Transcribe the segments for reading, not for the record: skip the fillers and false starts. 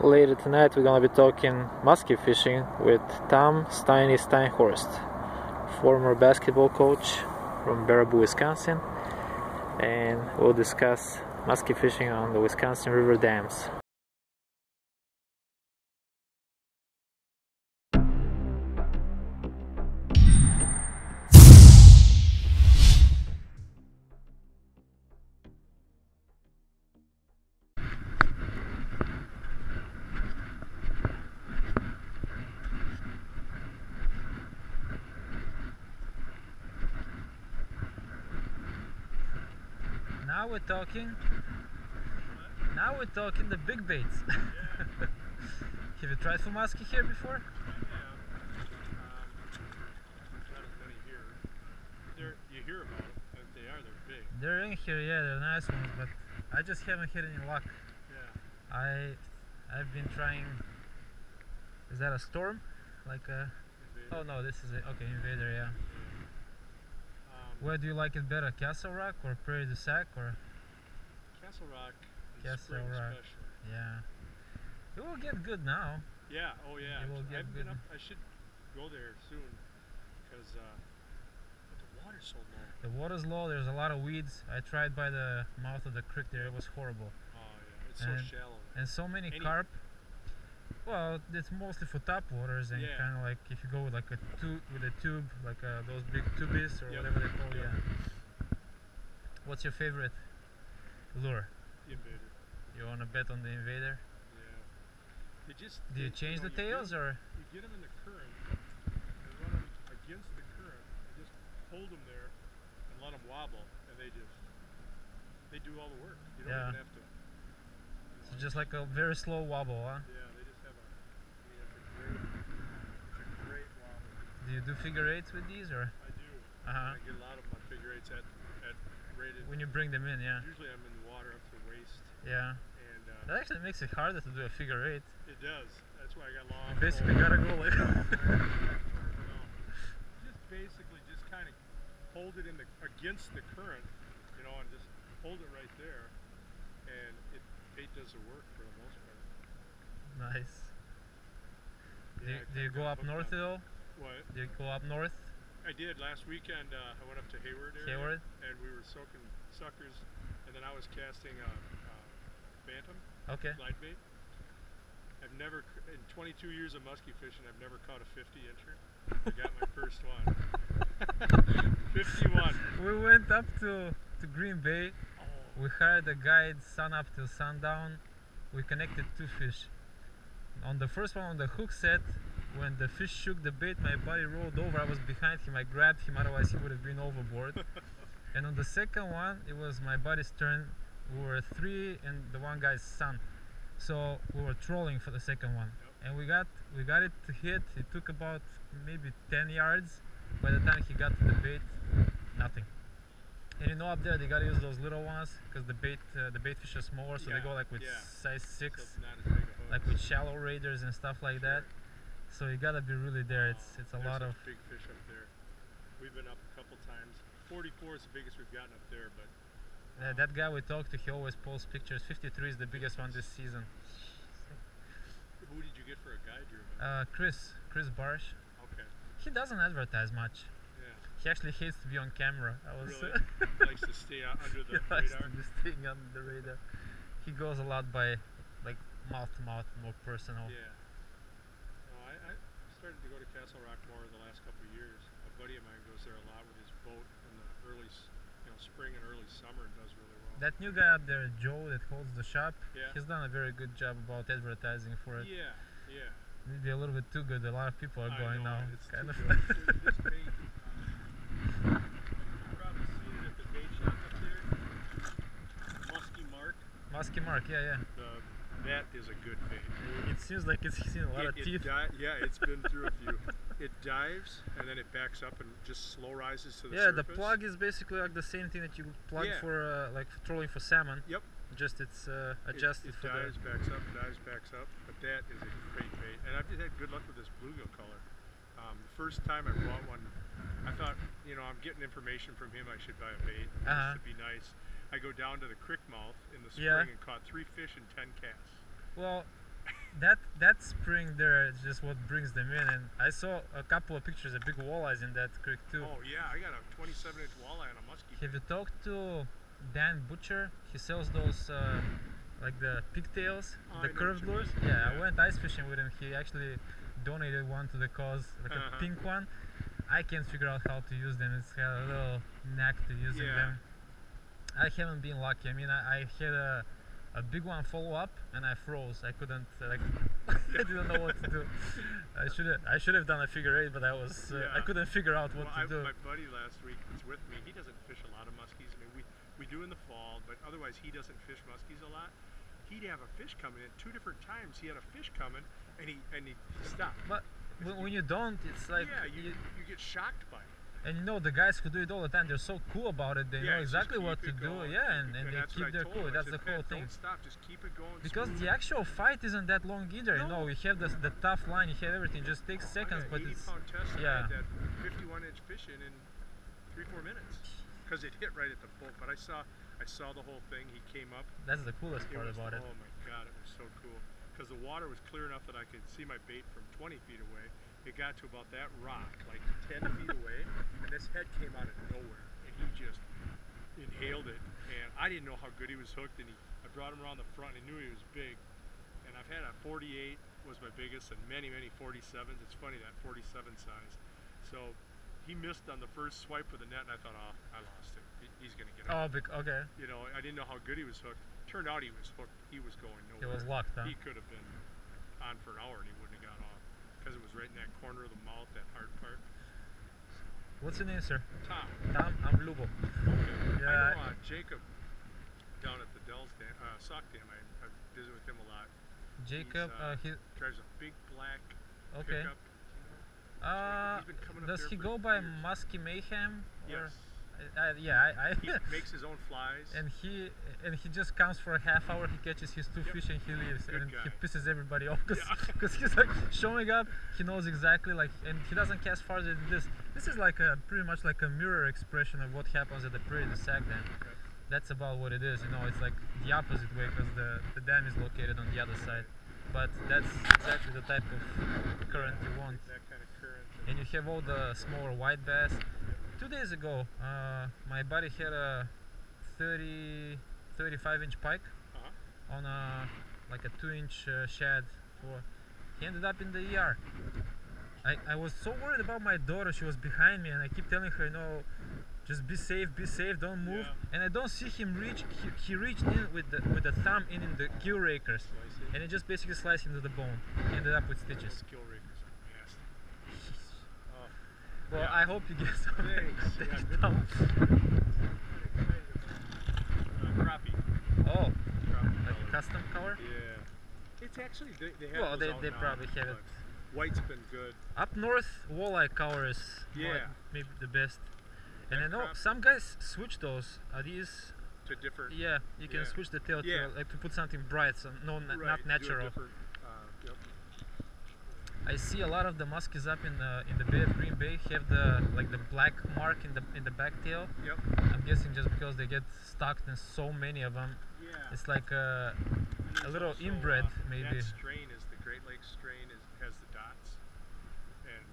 Later tonight we're gonna be talking musky fishing with Steini Steinhorst, former basketball coach from Baraboo, Wisconsin, and we'll discuss musky fishing on the Wisconsin River dams. Now we're talking the big baits. Yeah. Have you tried for musky here before? Not as many here. You hear about them, and they're big. They're in here, yeah, they're nice ones, but I just haven't had any luck. Yeah. I've been trying. Is that a storm? Like a? Invader. Oh no, this is a Invader, yeah. Where do you like it better, Castle Rock or Prairie du Sac or? Castle Rock. Castle Rock. Especially. Yeah. It will get good now. Yeah. Oh yeah. It will get good. I should go there soon because the water's so low. The water's low. There's a lot of weeds. I tried by the mouth of the creek there. It was horrible. Oh yeah. It's so shallow. And so many carp. Well, it's mostly for top waters and kind of like if you go with like a tube, like those big tubies or whatever they call it. Yeah. What's your favorite lure? The Invader. You want to bet on the Invader? Yeah. Do you change the tails or? You get them in the current and run them against the current and just hold them there and let them wobble and they do all the work. You don't even have to. So just like a very slow wobble, huh? Yeah. It's a great wobble. Do you do figure eights with these or? I do. I get a lot of my figure eights at rated. When you bring them in, yeah. Usually I'm in the water up to the waist. Yeah. And that actually makes it harder to do a figure eight. It does. That's why I got long. You basically gotta go like. just kind of hold it against the current, and just hold it right there, and bait does the work for the most part. Nice. Yeah, do you go up north at all? What? Do you go up north? I did last weekend. I went up to Hayward area, and we were soaking suckers, and then I was casting Bantam slide bait. I've never, in 22 years of musky fishing, I've never caught a 50-incher. I got my first one. 51. We went up to Green Bay. Oh. We hired a guide sun up till sundown. We connected 2 fish. On the first one, on the hook set, when the fish shook the bait, my buddy rolled over. I was behind him. I grabbed him, otherwise he would have been overboard. And on the second one, it was my buddy's turn. We were 3 and the one guy's son. So we were trolling for the second one. And we got it to hit. It took about maybe 10 yards. By the time he got to the bait, nothing. And up there they gotta use those little ones because the bait fish are smaller, so they go like with size 6, so like with shallow raiders and stuff like that. So you gotta be really there. It's a lot of big fish up there. We've been up a couple times. 44 is the biggest we've gotten up there, but that guy we talked to, he always posts pictures. 53 is the biggest one this season. Who did you get for a guide, do you remember? Chris Barsh. Okay. He doesn't advertise much. Yeah. He actually hates to be on camera. Really? Likes to stay under the radar? Likes to be staying under the radar. He goes a lot by like mouth to mouth, more personal. Yeah. I started to go to Castle Rock more in the last couple of years. A buddy of mine goes there a lot with his boat in the early, spring and early summer and does really well. That new guy up there, Joe, that holds the shop, he's done a very good job about advertising for it. Yeah. Maybe a little bit too good. A lot of people are going now. It's kind of. This bait, you've probably seen it at the bait shop up there. Musky Mark, yeah. That is a good bait. It seems like it's seen a lot of teeth. It's been through a few. It dives and then it backs up and just slow rises to the surface. Yeah, the plug is basically like the same thing that you plug for like trolling for salmon. Yep. Just it's adjusted for dives, backs up, but that is a great bait. And I've just had good luck with this bluegill color. The first time I bought one, I thought, I'm getting information from him, I should buy a bait. This would be nice. I go down to the creek mouth in the spring and caught 3 fish and 10 casts. Well, that spring there is just what brings them in. And I saw a couple of pictures of big walleyes in that creek too. Oh yeah, I got a 27-inch walleye on a musky. Have you talked to Dan Butcher? He sells those like the pigtails, the curved lures. Yeah, I went ice fishing with him. He actually donated one to the cause, like a pink one. I can't figure out how to use them. It's got a little knack to using them. I haven't been lucky. I mean, I had a big one follow up and I froze. I couldn't like I didn't know what to do. I should have done a figure eight, but I couldn't figure out what to do. My buddy last week was with me. He doesn't fish a lot of muskies. I mean, we do in the fall, but otherwise he doesn't fish muskies a lot. He'd have a fish coming in 2 different times. He had a fish coming and he stopped. But when you don't, it's like you get shocked by it. And you know, the guys who do it all the time, they're so cool about it. They know exactly what to do. And they keep their cool. That's the whole thing. Don't stop, just keep it going. Because the actual fight isn't that long either. You know, we have the tough line, you have everything. Just takes seconds, but it's 80-pound test. I had that 51-inch fish in 3-4 minutes because it hit right at the boat. But I saw the whole thing. He came up. That's the coolest part about it. Oh my God, it was so cool. Because the water was clear enough that I could see my bait from 20 feet away. It got to about that rock, like 10 feet away, and this head came out of nowhere, and he just inhaled it, and I didn't know how good he was hooked, and I brought him around the front, and I knew he was big, and I've had a 48 was my biggest, and many 47s. It's funny, that 47 size. So he missed on the first swipe of the net, and I thought, oh, I lost him. He's going to get out. Oh, okay. You know, I didn't know how good he was hooked. Turned out he was hooked. He was going nowhere. It was locked, huh? He could have been on for an hour, and he wouldn't have got off. Because it was right in that corner of the mouth, that hard part. What's your name, sir? Tom. Tom, I'm Lubo. Okay. Yeah. I know Jacob down at the Dells Dam, Sock Dam. I visit with him a lot. Jacob, he drives a big black pickup. He's been coming up does there he go by Musky Mayhem? Yes. He makes his own flies. And he just comes for a half hour. He catches his 2 fish and he leaves. Good and guy. He pisses everybody off because he's like showing up. He knows exactly and he doesn't cast farther than this. This is like pretty much like a mirror expression of what happens at the Prairie du Sac Dam. Okay. That's about what it is. You know, it's like the opposite way because the dam is located on the other side. But that's exactly the type of current you want. That kind of current. And you have all the smaller white bass. 2 days ago, my buddy had a 35-inch pike on like a 2-inch shad. He ended up in the ER. I was so worried about my daughter. She was behind me, and I keep telling her, you know, just be safe, don't move. Yeah. And I don't see him reach. He reached in with the thumb in the gill rakers, and it just basically sliced into the bone. He ended up with stitches. Gill rakers are nasty. Well, I hope you get some. Thanks. Crappie. Oh, like a custom color? Yeah. It's actually, they have well, they probably have it. White's been good. Up north, walleye color is maybe the best. And I know some guys switch those. Are these to different? Yeah, you can switch the tail to like to put something bright, so not natural. Yep. I see a lot of the muskies up in the Bay of Green Bay have the black mark in the back tail. Yep. I'm guessing just because they get stuck in so many of them. Yeah. It's like a little also, inbred maybe. That strain is the Great Lakes strain has the dots, and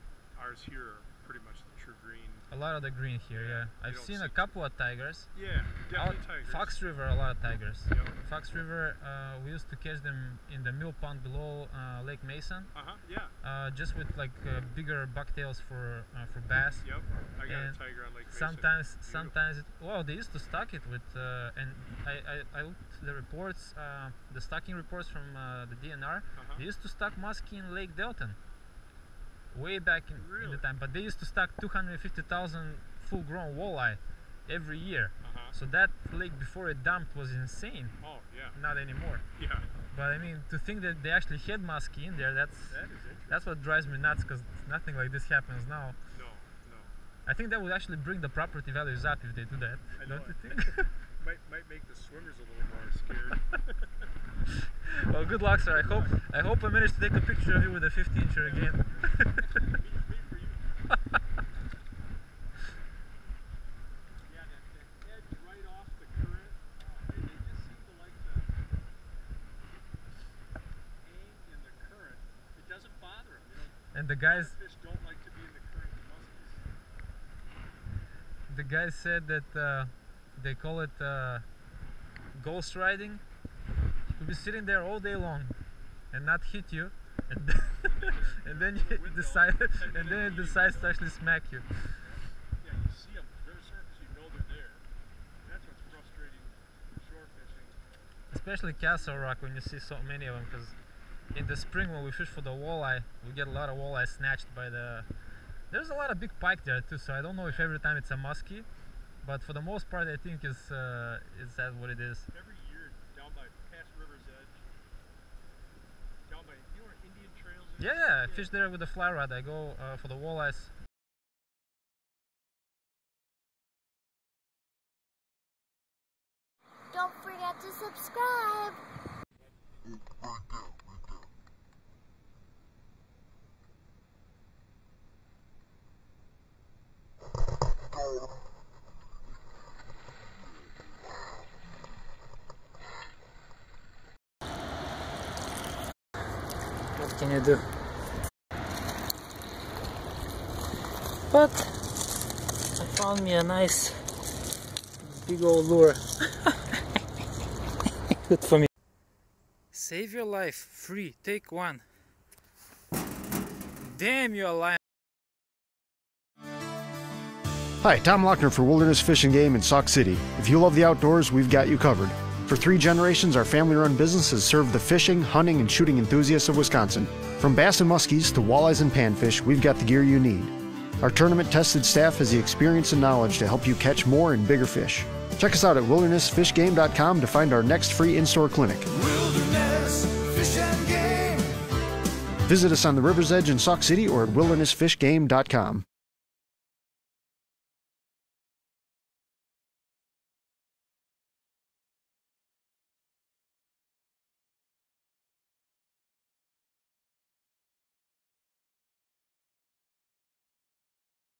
ours here are pretty much the true green. A lot of the green here, yeah. I've seen a couple of tigers. Yeah, definitely tigers. Fox River, a lot of tigers. Yep. Fox River, we used to catch them in the mill pond below Lake Mason. Yeah. Just with like bigger bucktails for bass. Yep. I got a tiger on Lake Mason. Sometimes well, they used to stock it with and I looked the reports, the stocking reports from the DNR. They used to stock musky in Lake Delton. Way back in the time, but they used to stock 250,000 full-grown walleye every year. So that lake before it dumped was insane. Oh yeah. Not anymore. Yeah. But I mean, to think that they actually had musky in there, that's what drives me nuts, because nothing like this happens now. No. I think that would actually bring the property values up if they do that. Don't you think? might make the swimmers a little more scared. Well, good luck, sir. I hope I managed to take a picture of you with a 50-incher again. And the guys... Fish don't like to be in the current muskies. The guys said that they call it ghost riding. You'll be sitting there all day long and not hit you, and and then it decides to actually smack you. Yeah, you see them very surface, you know they're there. That's what's frustrating shore fishing. Especially Castle Rock when you see so many of them, because in the spring when we fish for the walleye, we get a lot of walleye snatched by the... There's a lot of big pike there too, so I don't know if every time it's a musky, but for the most part I think is that what it is. Every year down by past River's Edge, down by, you know where Indian Trails is? Yeah, I fish there with the fly rod. I go for the walleyes. Don't forget to subscribe. What can you do? But I found me a nice big old lure. Good for me. Save your life, free, take one. Damn, you're alive. Hi, Tom Lochner for Wilderness Fish and Game in Sauk City. If you love the outdoors, we've got you covered. For 3 generations, our family-run business has served the fishing, hunting, and shooting enthusiasts of Wisconsin. From bass and muskies to walleyes and panfish, we've got the gear you need. Our tournament-tested staff has the experience and knowledge to help you catch more and bigger fish. Check us out at wildernessfishgame.com to find our next free in-store clinic. Wilderness Fish and Game. Visit us on the River's Edge in Sauk City or at wildernessfishgame.com.